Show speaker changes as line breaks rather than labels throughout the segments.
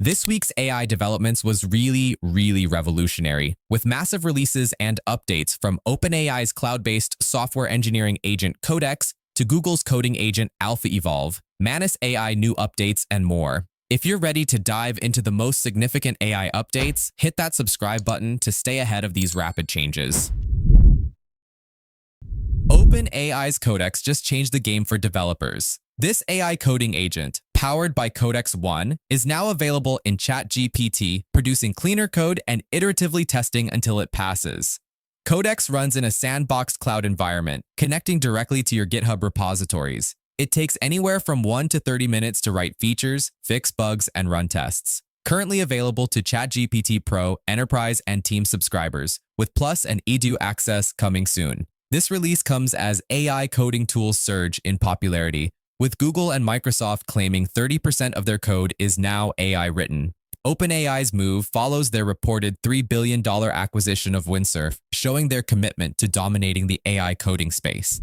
This week's AI developments was really revolutionary, with massive releases and updates from OpenAI's cloud-based software engineering agent Codex to Google's coding agent AlphaEvolve, Manus AI new updates, and more. If you're ready to dive into the most significant AI updates, hit that subscribe button to stay ahead of these rapid changes. OpenAI's Codex just changed the game for developers. This AI coding agent, powered by Codex 1, is now available in ChatGPT, producing cleaner code and iteratively testing until it passes. Codex runs in a sandboxed cloud environment, connecting directly to your GitHub repositories. It takes anywhere from 1 to 30 minutes to write features, fix bugs, and run tests. Currently available to ChatGPT Pro, Enterprise, and Team subscribers, with Plus and Edu access coming soon. This release comes as AI coding tools surge in popularity, with Google and Microsoft claiming 30% of their code is now AI written. OpenAI's move follows their reported $3 billion acquisition of Windsurf, showing their commitment to dominating the AI coding space.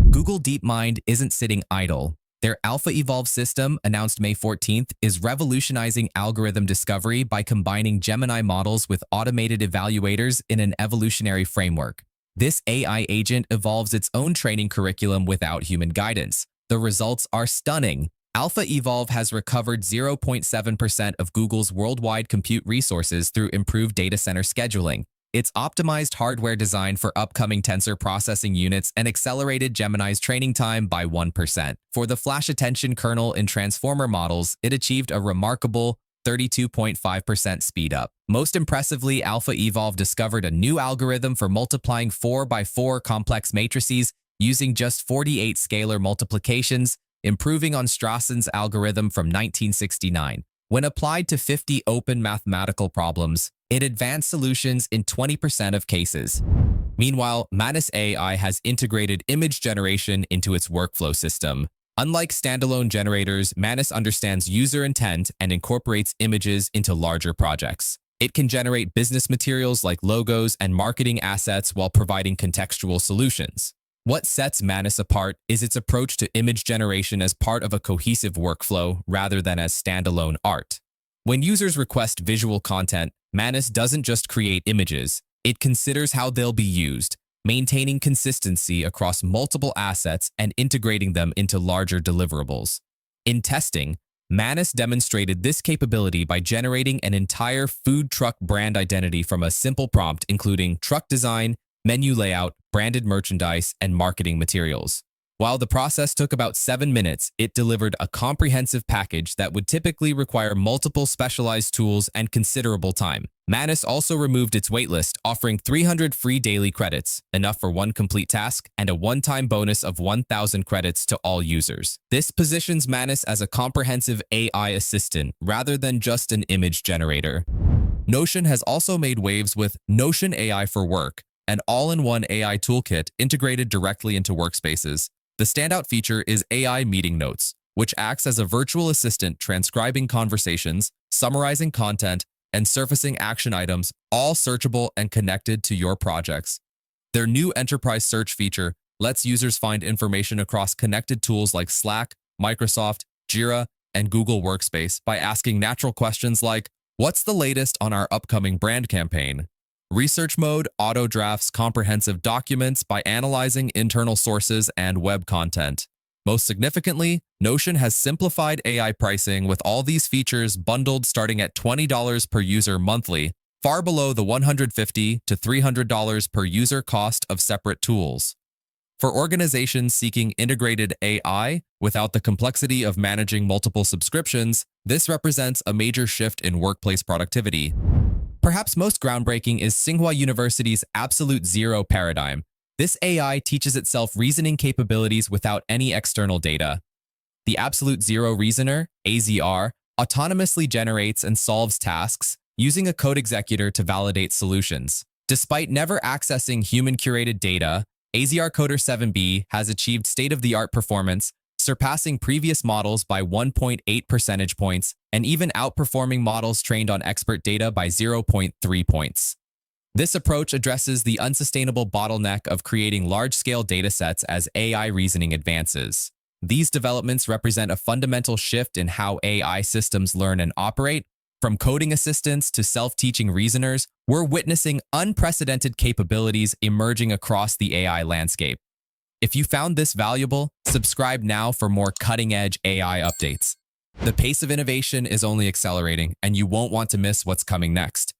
Google DeepMind isn't sitting idle. Their AlphaEvolve system, announced May 14th, is revolutionizing algorithm discovery by combining Gemini models with automated evaluators in an evolutionary framework. This AI agent evolves its own training curriculum without human guidance. The results are stunning. AlphaEvolve has recovered 0.7% of Google's worldwide compute resources through improved data center scheduling. It's optimized hardware design for upcoming tensor processing units and accelerated Gemini's training time by 1%. For the flash attention kernel in transformer models, it achieved a remarkable 32.5% speedup. Most impressively, AlphaEvolve discovered a new algorithm for multiplying 4x4 complex matrices using just 48 scalar multiplications, improving on Strassen's algorithm from 1969. When applied to 50 open mathematical problems, it advanced solutions in 20% of cases. Meanwhile, Manus AI has integrated image generation into its workflow system. Unlike standalone generators, Manus understands user intent and incorporates images into larger projects. It can generate business materials like logos and marketing assets while providing contextual solutions. What sets Manus apart is its approach to image generation as part of a cohesive workflow rather than as standalone art. When users request visual content, Manus doesn't just create images, it considers how they'll be used, maintaining consistency across multiple assets and integrating them into larger deliverables. In testing, Manus demonstrated this capability by generating an entire food truck brand identity from a simple prompt including truck design, menu layout, branded merchandise, and marketing materials. While the process took about 7 minutes, it delivered a comprehensive package that would typically require multiple specialized tools and considerable time. Manus also removed its waitlist, offering 300 free daily credits, enough for one complete task, and a one-time bonus of 1,000 credits to all users. This positions Manus as a comprehensive AI assistant rather than just an image generator. Notion has also made waves with Notion AI for Work, an all-in-one AI toolkit integrated directly into workspaces. The standout feature is AI Meeting Notes, which acts as a virtual assistant transcribing conversations, summarizing content, and surfacing action items, all searchable and connected to your projects. Their new enterprise search feature lets users find information across connected tools like Slack, Microsoft, Jira, and Google Workspace by asking natural questions like, "What's the latest on our upcoming brand campaign?" Research mode auto-drafts comprehensive documents by analyzing internal sources and web content. Most significantly, Notion has simplified AI pricing with all these features bundled starting at $20 per user monthly, far below the $150 to $300 per user cost of separate tools. For organizations seeking integrated AI without the complexity of managing multiple subscriptions, this represents a major shift in workplace productivity. Perhaps most groundbreaking is Tsinghua University's Absolute Zero paradigm. This AI teaches itself reasoning capabilities without any external data. The Absolute Zero Reasoner, AZR, autonomously generates and solves tasks, using a code executor to validate solutions. Despite never accessing human-curated data, AZR Coder 7B has achieved state-of-the-art performance, surpassing previous models by 1.8 percentage points and even outperforming models trained on expert data by 0.3 points. This approach addresses the unsustainable bottleneck of creating large-scale datasets as AI reasoning advances. These developments represent a fundamental shift in how AI systems learn and operate, From coding assistants to self-teaching reasoners, we're witnessing unprecedented capabilities emerging across the AI landscape. If you found this valuable, subscribe now for more cutting-edge AI updates. The pace of innovation is only accelerating, and you won't want to miss what's coming next.